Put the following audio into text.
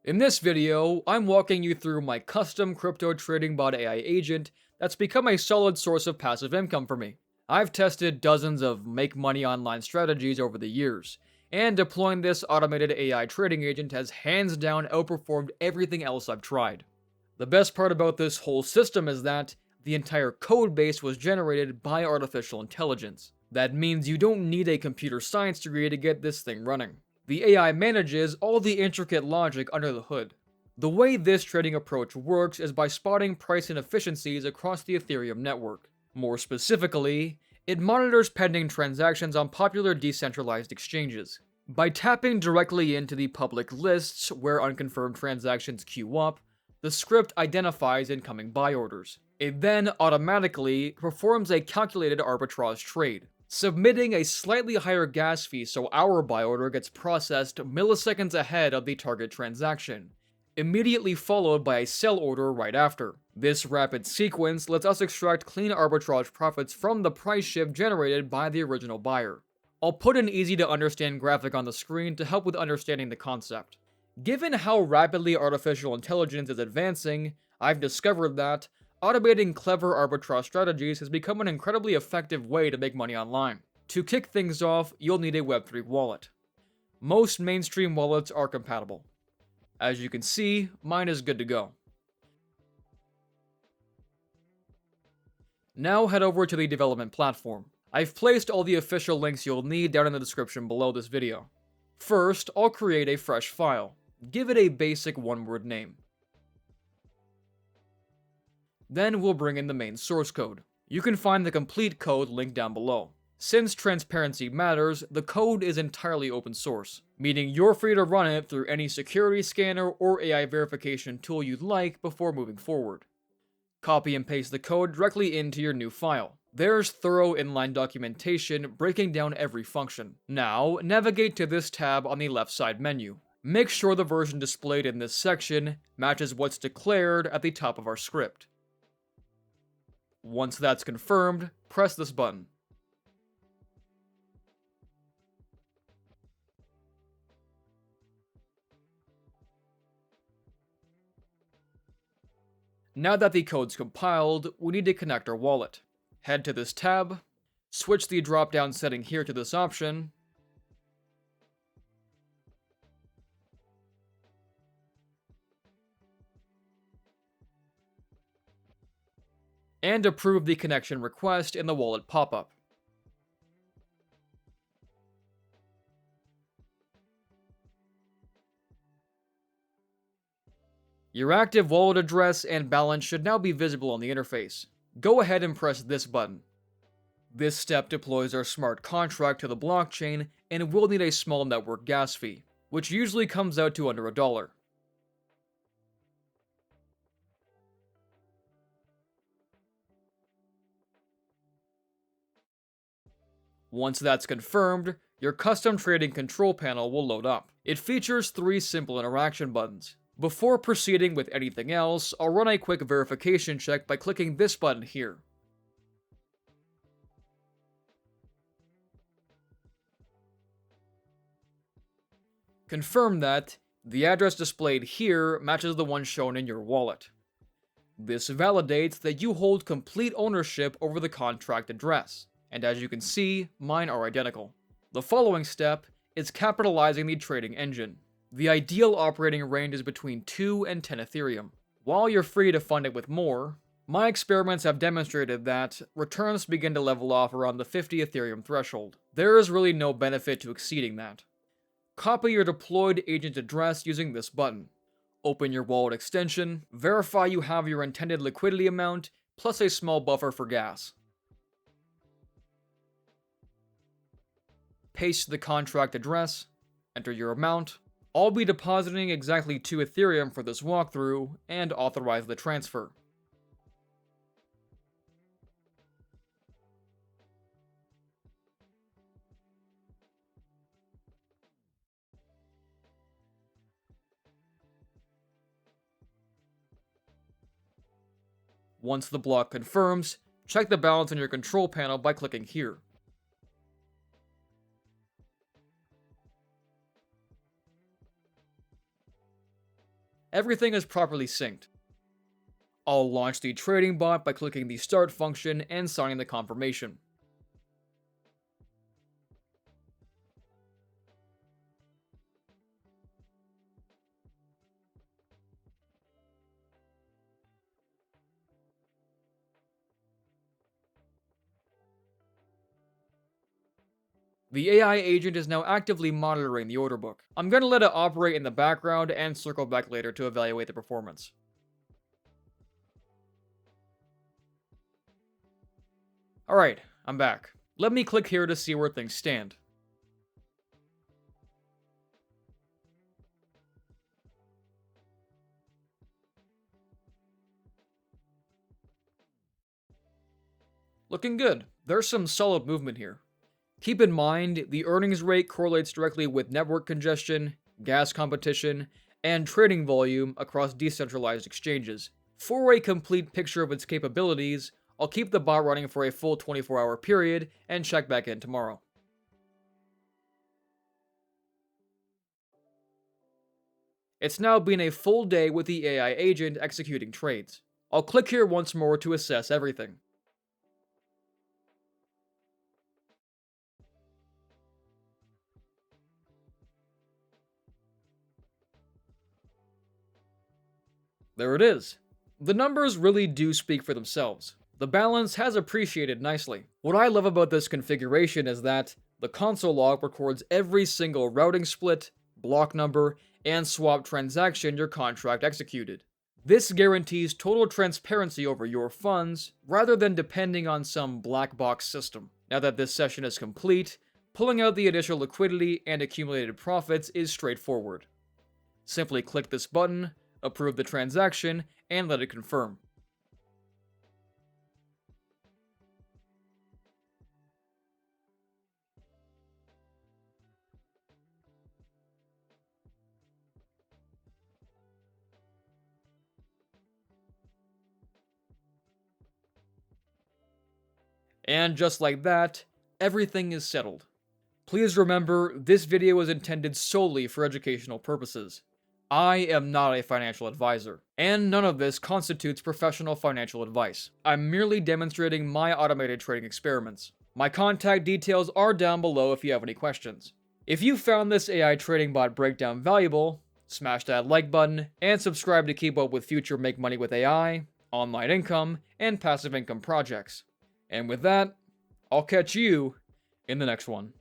In this video, I'm walking you through my custom crypto trading bot AI agent that's become a solid source of passive income for me. I've tested dozens of make money online strategies over the years, and deploying this automated AI trading agent has hands down outperformed everything else I've tried. The best part about this whole system is that the entire code base was generated by artificial intelligence. That means you don't need a computer science degree to get this thing running. The AI manages all the intricate logic under the hood. The way this trading approach works is by spotting price inefficiencies across the Ethereum network. More specifically, it monitors pending transactions on popular decentralized exchanges. By tapping directly into the public lists where unconfirmed transactions queue up, the script identifies incoming buy orders. It then automatically performs a calculated arbitrage trade, submitting a slightly higher gas fee so our buy order gets processed milliseconds ahead of the target transaction, immediately followed by a sell order right after. This rapid sequence lets us extract clean arbitrage profits from the price shift generated by the original buyer. I'll put an easy to understand graphic on the screen to help with understanding the concept. Given how rapidly artificial intelligence is advancing, I've discovered that automating clever arbitrage strategies has become an incredibly effective way to make money online. To kick things off, you'll need a Web3 wallet. Most mainstream wallets are compatible. As you can see, mine is good to go. Now head over to the development platform. I've placed all the official links you'll need down in the description below this video. First, I'll create a fresh file. Give it a basic one-word name. Then we'll bring in the main source code. You can find the complete code linked down below. Since transparency matters, the code is entirely open source, meaning you're free to run it through any security scanner or AI verification tool you'd like before moving forward. Copy and paste the code directly into your new file. There's thorough inline documentation breaking down every function. Now, navigate to this tab on the left side menu. Make sure the version displayed in this section matches what's declared at the top of our script. Once that's confirmed, press this button. Now that the code's compiled, we need to connect our wallet. Head to this tab, switch the drop-down setting here to this option, and approve the connection request in the wallet pop-up. Your active wallet address and balance should now be visible on the interface. Go ahead and press this button. This step deploys our smart contract to the blockchain and will need a small network gas fee, which usually comes out to under $1. Once that's confirmed, your custom trading control panel will load up. It features 3 simple interaction buttons. Before proceeding with anything else, I'll run a quick verification check by clicking this button here. Confirm that the address displayed here matches the one shown in your wallet. This validates that you hold complete ownership over the contract address, and as you can see, mine are identical. The following step is capitalizing the trading engine. The ideal operating range is between 2 and 10 Ethereum. While you're free to fund it with more, my experiments have demonstrated that returns begin to level off around the 50 Ethereum threshold. There is really no benefit to exceeding that. Copy your deployed agent address using this button. Open your wallet extension, verify you have your intended liquidity amount, plus a small buffer for gas. Paste the contract address, enter your amount. I'll be depositing exactly 2 Ethereum for this walkthrough, and authorize the transfer. Once the block confirms, check the balance on your control panel by clicking here. everything is properly synced. I'll launch the trading bot by clicking the start function and signing the confirmation. The AI agent is now actively monitoring the order book. I'm going to let it operate in the background and circle back later to evaluate the performance. Alright, I'm back. Let me click here to see where things stand. Looking good. There's some solid movement here. Keep in mind, the earnings rate correlates directly with network congestion, gas competition, and trading volume across decentralized exchanges. For a complete picture of its capabilities, I'll keep the bot running for a full 24-hour period and check back in tomorrow. It's now been a full day with the AI agent executing trades. I'll click here once more to assess everything. There it is. The numbers really do speak for themselves. The balance has appreciated nicely. What I love about this configuration is that the console log records every single routing split, block number, and swap transaction your contract executed. This guarantees total transparency over your funds, rather than depending on some black box system. Now that this session is complete, pulling out the initial liquidity and accumulated profits is straightforward. Simply click this button, approve the transaction, and let it confirm. And just like that, everything is settled. Please remember, this video is intended solely for educational purposes. I am not a financial advisor, and none of this constitutes professional financial advice. I'm merely demonstrating my automated trading experiments. My contact details are down below if you have any questions. If you found this AI trading bot breakdown valuable, smash that like button, and subscribe to keep up with future Make Money with AI, online income, and passive income projects. And with that, I'll catch you in the next one.